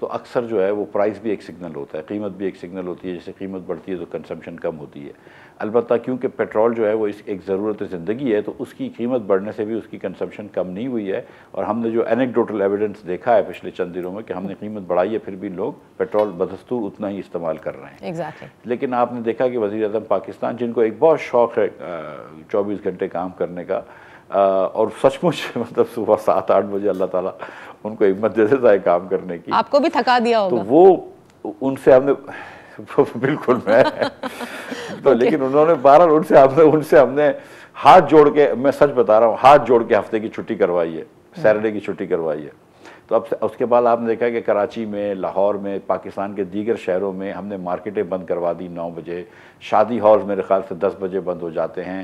B: तो अक्सर जो है वो प्राइस भी एक सिग्नल होता है, कीमत भी एक सिग्नल होती है। जैसे कीमत बढ़ती है तो कंजम्पशन कम होती है। अलबत्ता क्योंकि पेट्रोल जो है वो एक ज़रूरत ज़िंदगी है, तो उसकी कीमत बढ़ने से भी उसकी कंजम्पशन कम नहीं हुई है। और हमने जो एनेक्डोटल एविडेंस देखा है पिछले चंद दिनों में कि हमने कीमत बढ़ाई है, फिर भी लोग पेट्रोल बदस्तूर उतना ही इस्तेमाल कर रहे हैं।
A: Exactly.
B: लेकिन आपने देखा कि वज़ीर-ए-आज़म पाकिस्तान, जिनको एक बहुत शौक़ है 24 घंटे काम करने का, और सचमुच मतलब सुबह 7-8 बजे अल्लाह ताला उनको हिम्मत दे देता है काम करने की।
A: आपको भी थका दिया होगा।
B: तो वो उनसे हमने बिल्कुल मैं तो लेकिन उन्होंने 12 उनसे हमने हाथ जोड़ के, मैं सच बता रहा हूँ, हाथ जोड़ के हफ्ते की छुट्टी करवाई है, सैटरडे की छुट्टी करवाई है। तो अब उसके बाद आपने देखा कि कराची में, लाहौर में, पाकिस्तान के दीगर शहरों में हमने मार्केटें बंद करवा दी 9 बजे, शादी हॉल मेरे ख्याल से 10 बजे बंद हो जाते हैं,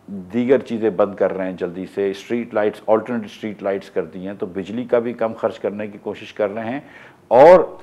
B: दीगर चीज़ें बंद कर रहे हैं जल्दी से, street lights, alternate street lights कर दी हैं, तो बिजली का भी कम खर्च करने की कोशिश कर रहे हैं, और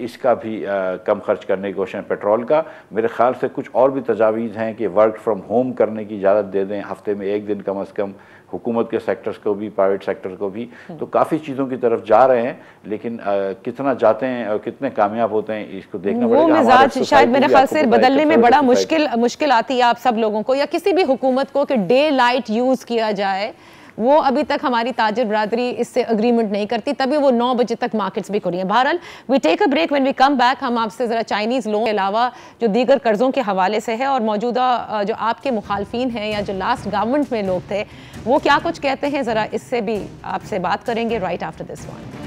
B: इसका भी कम खर्च करने की कोशिश है पेट्रोल का। मेरे ख्याल से कुछ और भी तजावीज़ हैं कि वर्क फ्रॉम होम करने की इजाज़त दे दें, हफ्ते में 1 दिन कम अज़ कम, हुकूमत के सेक्टर्स को भी, प्राइवेट सेक्टर को भी। तो काफ़ी चीज़ों की तरफ जा रहे हैं, लेकिन कितना जाते हैं और कितने कामयाब होते हैं इसको देखना पड़ेगा।
A: वो मिजाज शायद मेरे ख्याल से बदलने में बड़ा मुश्किल आती है आप सब लोगों को या किसी भी हुकूमत को, कि डे लाइट यूज़ किया जाए, वो अभी तक हमारी ताजिर बरादरी इससे अग्रीमेंट नहीं करती, तभी वो 9 बजे तक मार्केट्स भी खुली हैं। बहरहाल we take a break, when we come back हम आपसे ज़रा चाइनीज़ लोन के अलावा जो दीगर कर्ज़ों के हवाले से है और मौजूदा जो आपके मुखालफीन हैं या जो लास्ट गवर्नमेंट में लोग थे वो क्या कुछ कहते हैं, ज़रा इससे भी आपसे बात करेंगे राइट आफ्टर दिस वन।